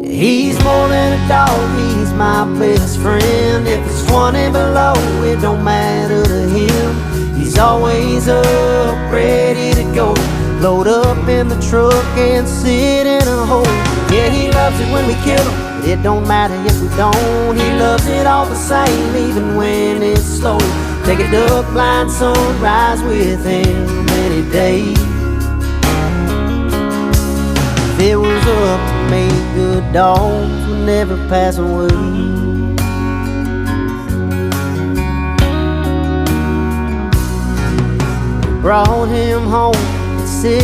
He's more than a dog, he's my best friend. If it's 20 below, it don't matter to him. He's always up, ready to go. Load up in the truck and sit in a hole. Yeah, he loves it when we kill him, but it don't matter if we don't. He loves it all the same, even when it's slow. Take a duck blind sunrise with him any day. If it was up to me, good dogs would never pass away. Brought him home at 6